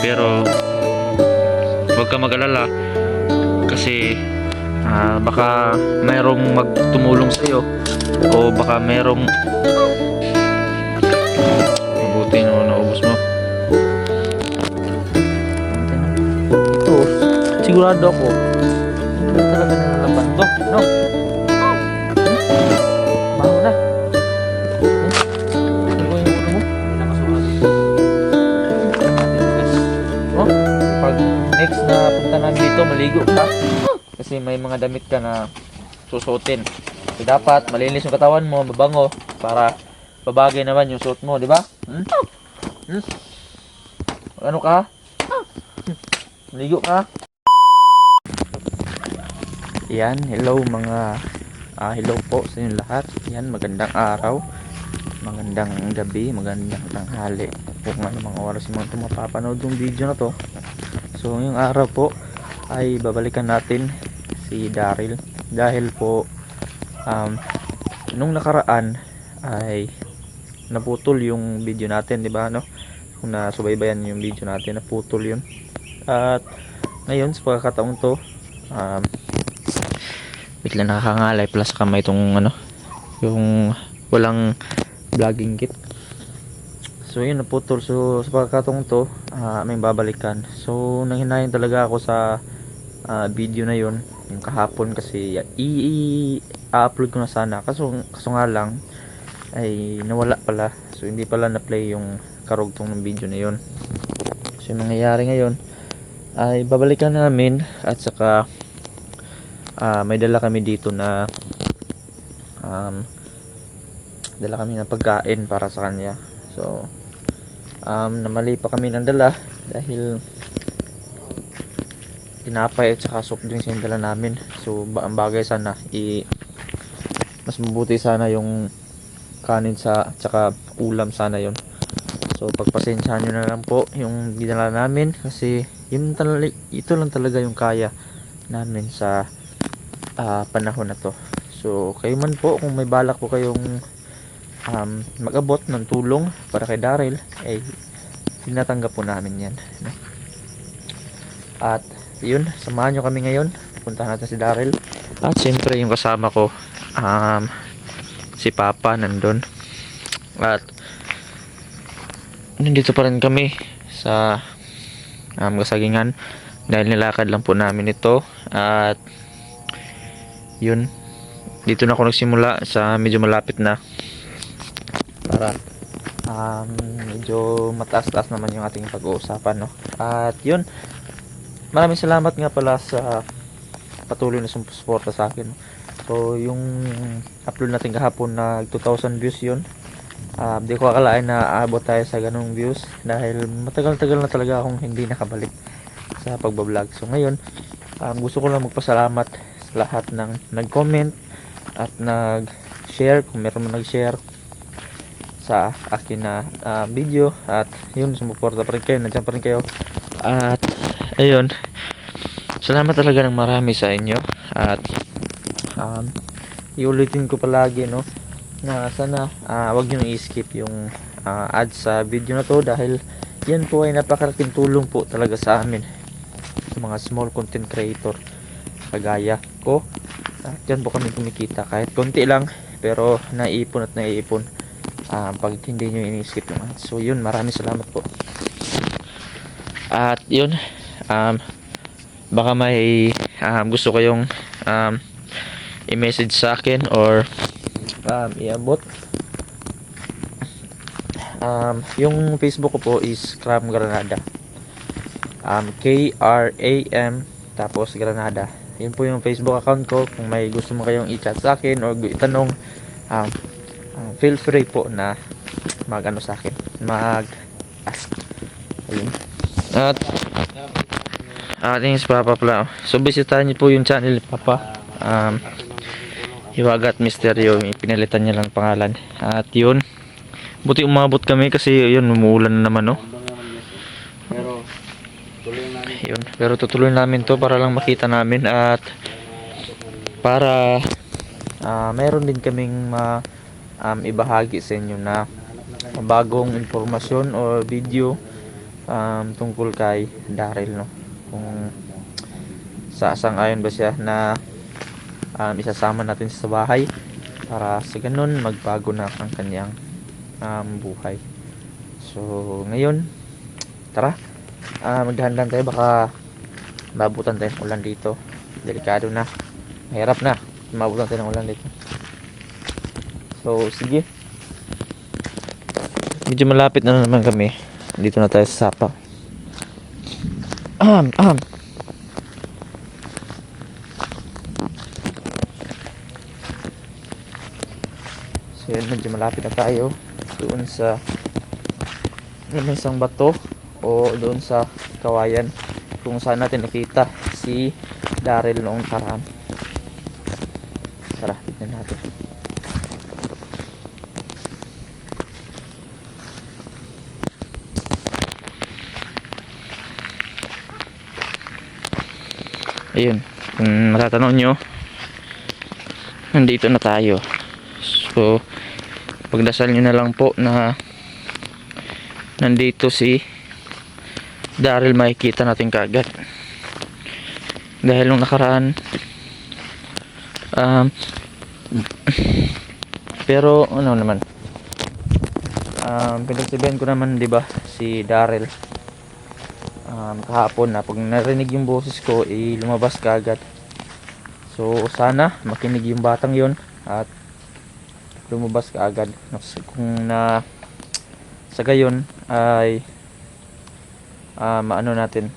Pero huwag ka mag-alala kasi baka mayroong magtumulong sa iyo o baka mayroong mabuti no naubos mo. Ito, sigurado ako hindi talaga nalalaban to, no? Baho na. Ano ba yung ulo mo? Hindi na masuot. Oh, pag next na punta namin dito, maligo ka. Kasi may mga damit ka na susuotin. So dapat malinis yung katawan mo, mabango para babagay naman yung suot mo, di ba? Ano ka? Maligo ka? Yan, hello mga hello po sa inyo lahat. Yan, magandang araw, magandang gabi, magandang tanghali kung ano mga oras yung mga mapapanood yung video na to. So ngayong araw po ay babalikan natin si Daryl dahil po nung nakaraan ay naputol yung video natin, di ba, no? Kung nasubaybayan yung video natin, naputol yun. At ngayon sa pagkakataong to bigla nakakangalay plus kamay itong ano, yung walang vlogging kit. So yun, naputol. So sa pagkakataong to may babalikan. So nanghinayin talaga ako sa video na yun yung kahapon kasi i-upload ko na sana kaso nga lang ay nawala pala. So hindi pala na-play yung karugtong ng video na yun. So yung nangyayari ngayon ay babalikan namin at saka may dala kami dito na dala kami ng pagkain para sa kanya. So namali pa kami ng dala dahil tinapay at saka soft drinks yung dala namin. So ang bagay sana mas mabuti sana yung kanin sa at saka ulam sana yon. So pagpasensyahan nyo na lang po yung dinala namin kasi ito lang talaga yung kaya namin sa panahon na to. So kayo man po kung may balak po kayong mag-abot ng tulong para kay Daryl ay tinatanggap po namin yan, no? At yun, samahan nyo kami ngayon, puntahan natin si Daryl. At siyempre yung kasama ko si Papa nandun. At nandito pa rin kami sa Kasagingan dahil nilakad lang po namin ito. At yun, dito na ako nagsimula sa medyo malapit na para medyo mataas-taas naman yung ating pag-uusapan, no? At yun, maraming salamat nga pala sa patuloy na sumusuporta sa akin. So yung upload natin kahapon na 2,000 views yun, di ko akalain na aabot tayo sa ganung views dahil matagal-tagal na talaga akong hindi nakabalik sa pagbablog. So ngayon gusto ko lang magpasalamat sa lahat ng nag-comment at nag-share, kung meron man nag-share sa akin na video. At yun, sumuporta pa rin kayo, nandiyan pa rin kayo. At ayun, salamat talaga ng marami sa inyo. At iulitin ko palagi, no, na sana wag nyo i-skip yung ads sa video na to dahil yan po ay napakalaking tulong po talaga sa amin, sa mga small content creator kagaya ko. At yan po kami kumikita kahit konti lang, pero naiipon at naiipon pag hindi nyo i-skip yung ads. So yun, maraming salamat po. At yun, baka may gusto kayong i-message sa akin or iabot. Yung Facebook ko po is Kram Granada, KRAM tapos Granada. Yun po yung Facebook account ko. Kung may gusto mo kayong i-chat sa akin or itanong, feel free po na mag-ano sa akin, mag-ask. Ayun. At ating si Papa pala. So bisitahin niyo po yung channel ni Papa, Hiwaga at Misteryo. Pinalitan niya lang pangalan. At yun, buti umabot kami kasi yun, umuulan na naman, no? Pero tutuloy namin to para lang makita namin at para meron din kaming ibahagi sa inyo na bagong informasyon o video tungkol kay Daryl, no, kung sang-ayon ba siya na isasama natin sa bahay para sa ganun magbago na ang kanyang buhay. So ngayon, tara, magdahan-dahan tayo, baka mabutan tayo ng ulan dito. Delikado na, mahirap na mabutan tayo ng ulan dito. So sige, medyo malapit na naman kami. Dito na tayo sa sapa. So yun, medyo malapit na tayo doon sa isang bato o doon sa kawayan kung saan natin nakita si Daryl noong nakaraan. Tara, tignan natin. Ayun, kung matatanong nyo, nandito na tayo. So pagdasal nyo na lang po na nandito si Daryl, makikita natin kaagad. Dahil nung nakaraan pero ano naman, pinagsabihan ko naman, di ba, si Daryl kahapon na pag narinig yung boses ko, lumabas kaagad. So sana makinig yung batang yon at lumabas kaagad. Kung na sa gayon ay maano natin,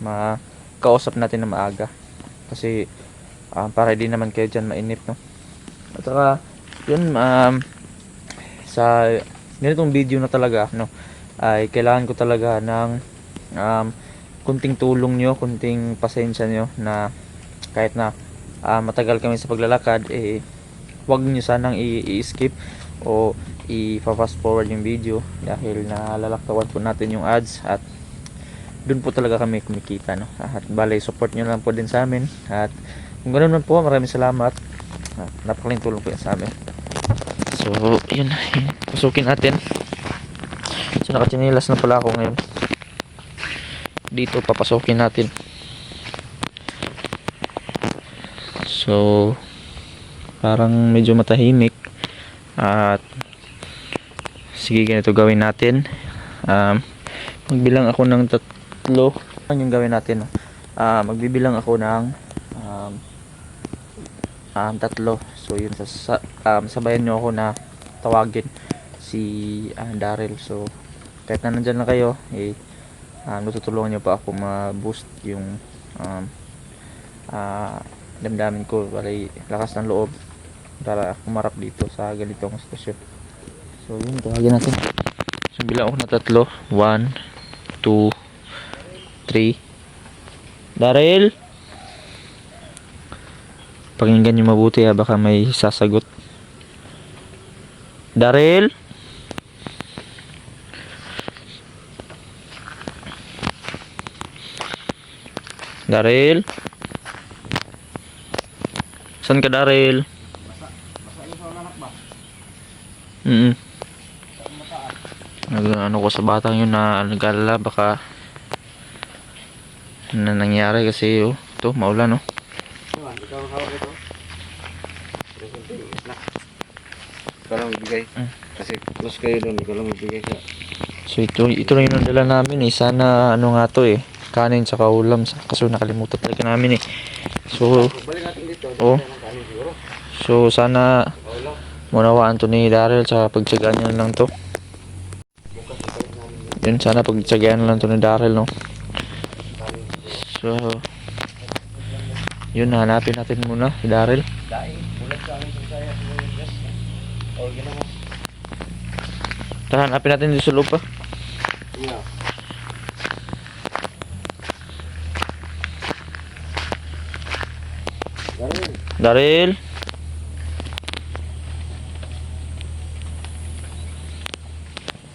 makausap natin na maaga, kasi para di naman kayo dyan mainip, no. At saka yun, sa ganitong video na talaga, no, ay kailangan ko talaga ng kunting tulong nyo, kunting pasensya nyo, na kahit na matagal kami sa paglalakad, huwag nyo sanang i-skip o i-fast forward yung video, dahil nalalaktawan po natin yung ads at dun po talaga kami kumikita, no. At balay, support nyo lang po din sa amin, at kung ganoon man po, maraming salamat. Napakaling tulong po yan sa amin. So yun, pasukin natin. So nakatsinilas na pala ako ngayon. Dito papasukin natin. So parang medyo matahimik, at sige, ganito gawin natin. Magbilang ako ng 3. Ano yung gawin natin? Magbibilang ako ng 3. So yun, sabayan nyo ako na tawagin si Daryl. So kahit na nandyan na kayo, tutulungan nyo pa ako ma-boost yung damdamin ko, balay lakas ng loob para kumarap dito sa ganitong sitwasyon. So yun, tawagin natin. So bilang ako na 3. 1, 2, 3. Daryl, pakinggan nyo mabuti, baka may sasagot. Daryl, Daryl, saan ka, Daryl? Ano ko sa batang yun na nag-alala, baka na nangyari, kasi ito maulan, no. Ikaw lang magbigay. Kasi close kayo doon, ikaw lang magbigay ka. So ito lang yung nandala namin, sana ano nga to, kanin tsaka ulam, kaso nakalimutan talaga namin, So Balik natin dito, oh, tayo ng kanin siguro. so sana munawaan to ni Daryl, tsaka pagtsagaan niya lang to. Yun, sana pagtsagaan lang to ni Daryl, no. So yun, hanapin natin muna si Daryl. Tara, hanapin natin dito sa loob pa. Yeah. Daryl,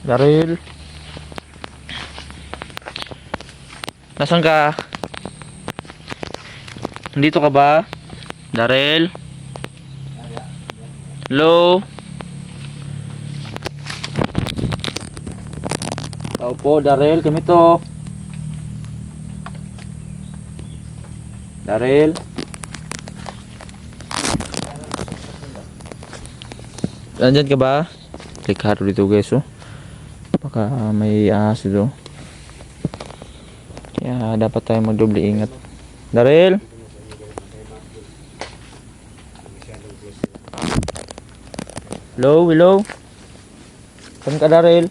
Daryl, nasaan ka? Nandito ka ba, Daryl? Hello? Tao po, Daryl, kami to. Daryl. Nandyan ka ba? Likado dito guys, oh. Baka may ahas dito. Kaya dapat tayo magdoble ingat. Daryl. Hello, hello. Saan ka, Daryl?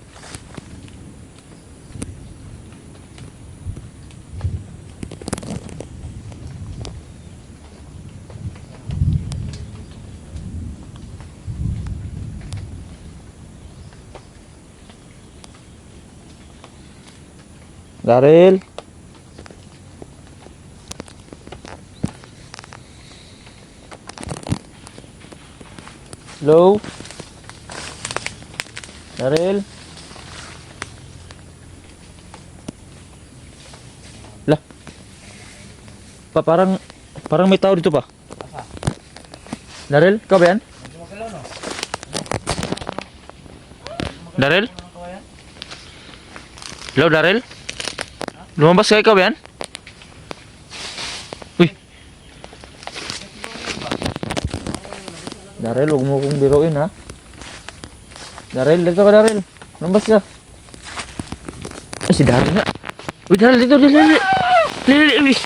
Daryl. Hello. Daryl. Lah. Parang may tao dito pa. Daryl, ikaw ba yan? Daryl? Hello, Daryl? Lumabas ka, ikaw ba yan? Uy! Daryl, huwag mo kong biruin, ha? Daryl, dito ka, Daryl. Lumabas ka. Ay, si Daryl na. Uy, Daryl, dito, dito. Uy!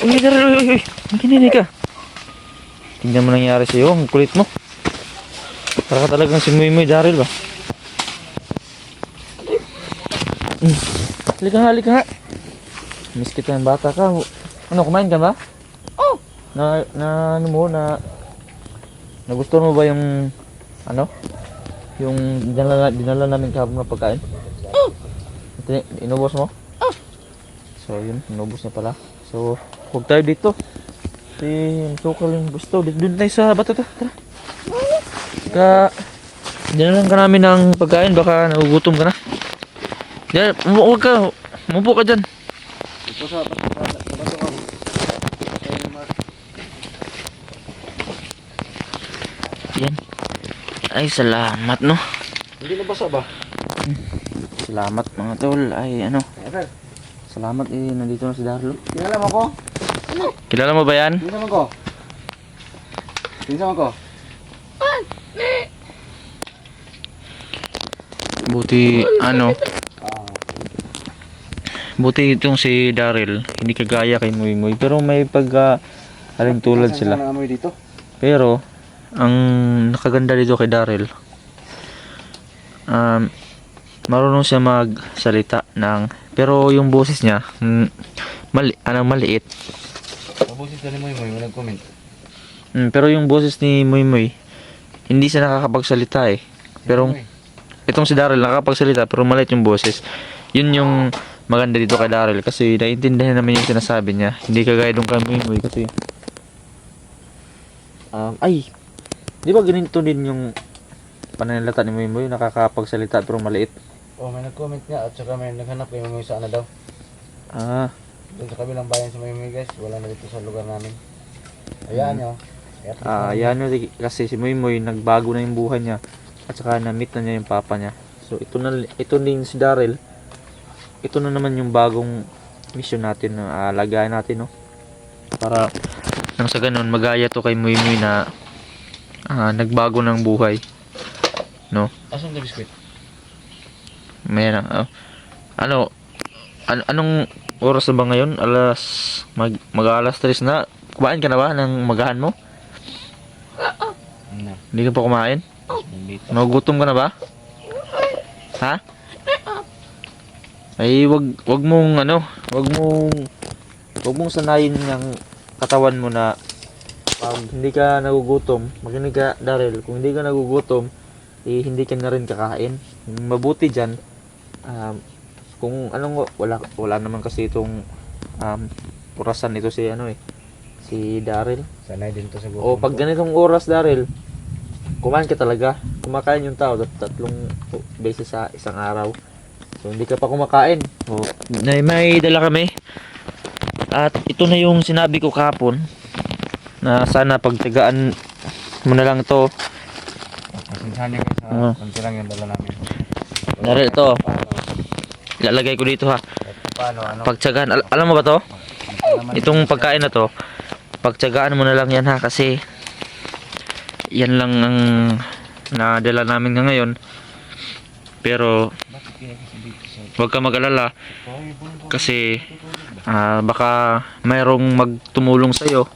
Uy, Daryl, uy. Makinini ka. Tingnan mo nangyari sa'yo, ang kulit mo. Para ka talagang si Muy Muy, Daryl ba? Halika nga. Miss kita yung bata ka. Ano, kumain ka ba? Oh! Ano mo, nagustuhan mo ba yung, ano? Yung dinala namin kahapon na pagkain? Oh! Inubos mo? Oh! So, yun, inubos niya pala. So, huwag tayo dito. Si Sukal yung gusto. Doon tayo sa bata to. Tara. Dinalan ka namin ng pagkain. Baka nagugutom ka na. Diyan, huwag ka. Umupo ka dyan. Ito sa bato ka. Yan. Ay, salamat, no? Hindi nabasa ba? Salamat, mga tol. Ay, ano? Ever. Salamat, nandito na si Darlo. Kilala mo ko? Kilala mo ba yan? Pinsan mo ko? Pinsan mo ko? Buti, ano? Ah. Buti itong si Daryl, hindi kagaya kay Muy Muy. Pero may haling tulad sila. Saan amoy dito? Pero, ang nakaganda dito kay Daryl, marunong siya magsalita pero yung boses niya, maliit. Mabusit na ni Moy Moy, nag-comment. Pero yung boses ni Muy Muy, hindi siya nakakapagsalita eh. Pero, itong si Daryl nakakapagsalita pero maliit yung boses. Yun yung maganda dito kay Daryl kasi naiintindihan naman yung sinasabi niya. Hindi kagaya nung kay Muy Muy kasi di ba ganito din yung pananalita ni Muy Muy, nakakapagsalita pero maliit? Oh, may nag-comment nga at saka may naghanap kay Moy Moy sa ano daw. Doon sa kabilang bayan sa Moy Moy guys, wala na dito sa lugar namin. Ayan nyo. Yan yun, kasi si Muy Muy nagbago na yung buhay niya at saka na-meet na niya yung papa niya. So ito din si Daryl. Ito na naman yung bagong mission natin na alagayan natin, no? Para nang sa ganun magaya to kay Muy Muy na nagbago ng buhay, no? Asan na biskwit? Meron. Anong oras na ba ngayon? Mag-alas 3 na. Kumain ka na ba ng magahan mo? Hindi ka pa kumain? Nagugutom ka na ba? Ha? Ay, wag mong sanayin ng katawan mo na pag hindi ka nagugutom, makinig ka, Daryl, kung hindi ka nagugutom, hindi ka na rin kakain. Mabuti diyan, kung wala naman kasi itong orasan ito si Daryl. Sanay din to sa gutom. O pag ganitong oras, Daryl, kumain ka talaga. Kumakain yung tao 3 beses sa isang araw. So hindi ka pa kumakain. O, may dala kami. At ito na yung sinabi ko kahapon na sana pagtigaan mo na lang to. Pasensyahan niyo guys, konti lang yung dala namin. Daryl, ito. Ilalagay ko dito ha. Kahit paano, ano. Pagtsagaan. Alam mo ba to? Itong pagkain na to, pagtsagaan mo na lang yan ha, kasi yan lang ang nadala namin ngayon. Pero huwag ka mag-alala kasi baka mayroong magtumulong sa'yo